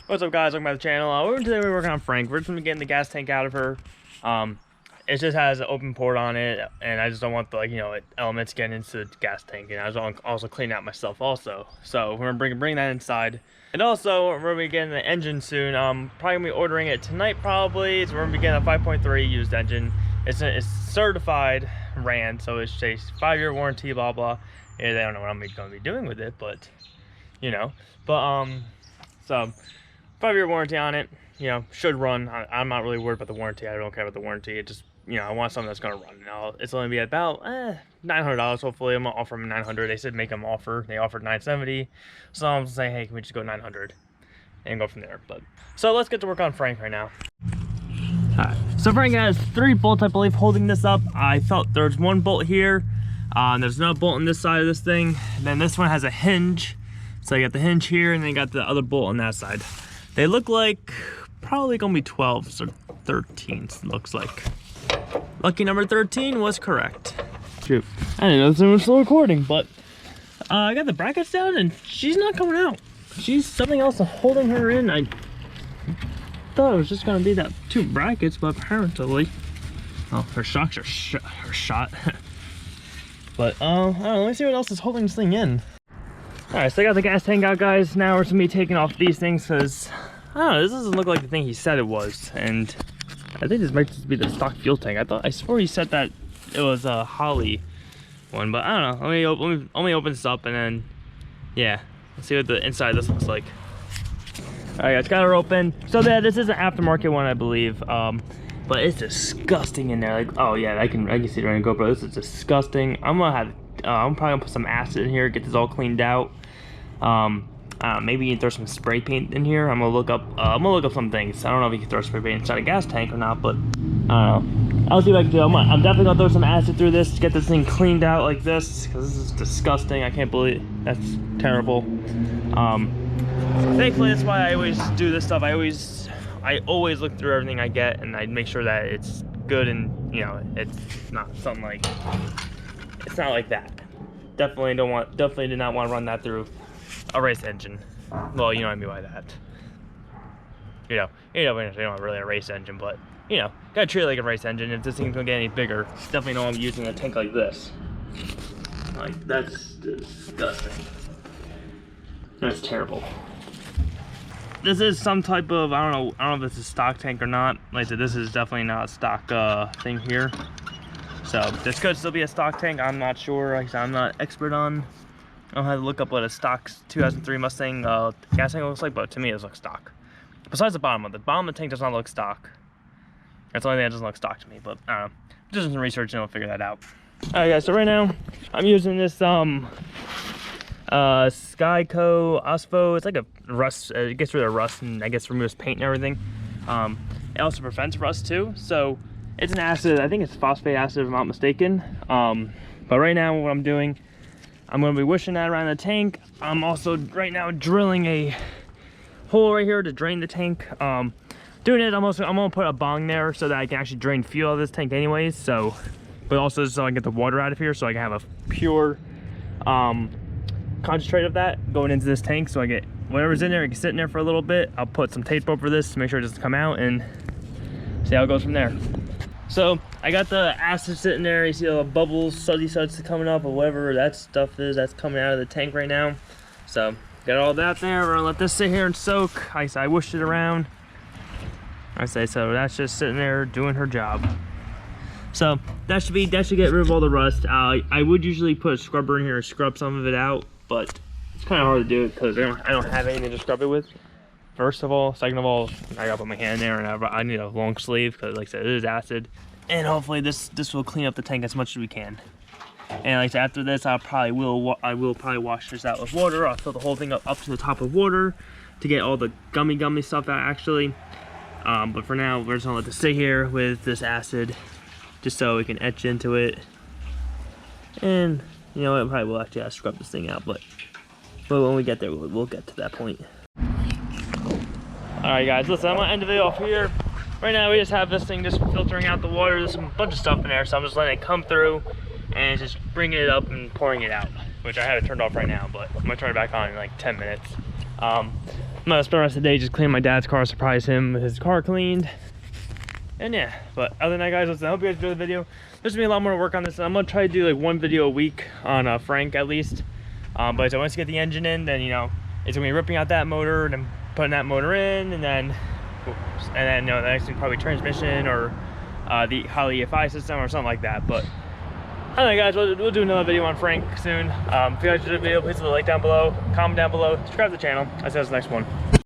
What's up, guys? Welcome back to the channel. Today we're working on Frank. We're just gonna be getting the gas tank out of her. It just has an open port on it, and I just don't want the elements getting into the gas tank. And I was also cleaning out myself also. So we're gonna bring that inside. And also we're gonna be getting the engine soon. Probably gonna be ordering it tonight probably. So we're gonna be getting a 5.3 used engine. It's certified ran, so it's a 5-year warranty, blah blah. Yeah, they don't know what I'm gonna be doing with it, but so 5-year warranty on it, should run. I'm not really worried about the warranty. I don't care about the warranty. It just, I want something that's gonna run. Now it's only be about $900. Hopefully, I'm gonna offer them $900. They said make them offer. They offered $970, so I'm saying, hey, can we just go $900 and go from there? But so let's get to work on Frank right now. Alright, so Frank has 3 bolts, I believe, holding this up. I felt there's 1 bolt here. There's no bolt on this side of this thing. And then this one has a hinge. So you got the hinge here, and then you got the other bolt on that side. They look like probably gonna be 12s or 13s, looks like. Lucky number 13 was correct. Shoot, I didn't know this was still recording, but I got the brackets down and she's not coming out. She's something else holding her in. I thought it was just gonna be that 2 brackets, but apparently, oh, her shocks are shot. But I don't know, let me see what else is holding this thing in. Alright, so I got the gas tank out, guys. Now we're gonna be taking off these things because I don't know, this doesn't look like the thing he said it was. And I think this might just be the stock fuel tank. I swore he said that it was a Holly one, but I don't know. Let me open this up and then, yeah, let's see what the inside of this looks like. Alright, guys, got her open. So this is an aftermarket one, I believe. But it's disgusting in there. Like, oh yeah, I can see it right on GoPro. This is disgusting. I'm probably gonna put some acid in here, get this all cleaned out. Maybe you can throw some spray paint in here. I'm gonna look up some things. I don't know if you can throw spray paint inside a gas tank or not, but I don't know. I'll see what I can do. I'm definitely gonna throw some acid through this to get this thing cleaned out like this, because this is disgusting. I can't believe that's terrible. Thankfully, that's why I always do this stuff. I always look through everything I get, and I make sure that it's good, and it's not something like, it's not like that. Definitely did not want to run that through a race engine. Well, you know what I mean by that. You know, not really a race engine, but gotta treat it like a race engine. If this thing's gonna get any bigger, definitely don't want to be using a tank like this. Like, that's disgusting. That's terrible. This is some type of, I don't know if it's a stock tank or not. Like I said, this is definitely not a stock thing here. So this could still be a stock tank. I'm not sure. Like I said, I'm not expert on. I don't have to look up what a stock 2003 Mustang gas tank looks like, but to me it looks stock. Besides the bottom of the tank does not look stock. That's the only thing that doesn't look stock to me. But I don't know. Just some research and I'll figure that out. All right, guys. So right now I'm using this Skyco Ospo. It's like a rust. It gets rid of rust and I guess removes paint and everything. It also prevents rust too. So it's an acid. I think it's phosphate acid if I'm not mistaken. But right now what I'm doing, I'm going to be wishing that around the tank. I'm also right now drilling a hole right here to drain the tank. Doing it, I'm going to put a bong there so that I can actually drain fuel out of this tank anyways. So, but also so I can get the water out of here so I can have a pure concentrate of that going into this tank. So I get whatever's in there, it can sit in there for a little bit. I'll put some tape over this to make sure it doesn't come out and see how it goes from there. So I got the acid sitting there. You see all the bubbles, sudsy suds coming up, or whatever that stuff is that's coming out of the tank right now. So got all that there. We're gonna let this sit here and soak. I wished it around. So that's just sitting there doing her job. So that should get rid of all the rust. I would usually put a scrubber in here and scrub some of it out, but it's kind of hard to do it because I don't have anything to scrub it with. First of all, second of all, I gotta put my hand in there, and I need a long sleeve because, like I said, it is acid. And hopefully this will clean up the tank as much as we can. And like I said, after this, I will probably wash this out with water. I'll fill the whole thing up to the top of water to get all the gummy stuff out actually. But for now, we're just gonna let this sit here with this acid, just so we can etch into it. And it probably will actually have to scrub this thing out, but when we get there, we'll get to that point. Alright guys, listen, I'm gonna end the video off here. Right now we just have this thing just filtering out the water. There's a bunch of stuff in there, so I'm just letting it come through and just bringing it up and pouring it out, which I have it turned off right now, but I'm gonna turn it back on in like 10 minutes. gonna spend the rest of the day just cleaning my dad's car, surprise him with his car cleaned. And yeah, but other than that, guys, listen, I hope you guys enjoyed the video. There's gonna be a lot more work on this. I'm gonna try to do like one video a week on Frank at least. But once you get the engine in, then, you know, it's gonna be ripping out that motor and then putting that motor in, and then you know, the next thing probably transmission or the Holley EFI system or something like that. But anyway, guys, we'll do another video on Frank soon. If you guys enjoyed the video, please leave a like down below, comment down below, subscribe to the channel. I'll see you guys in the next one.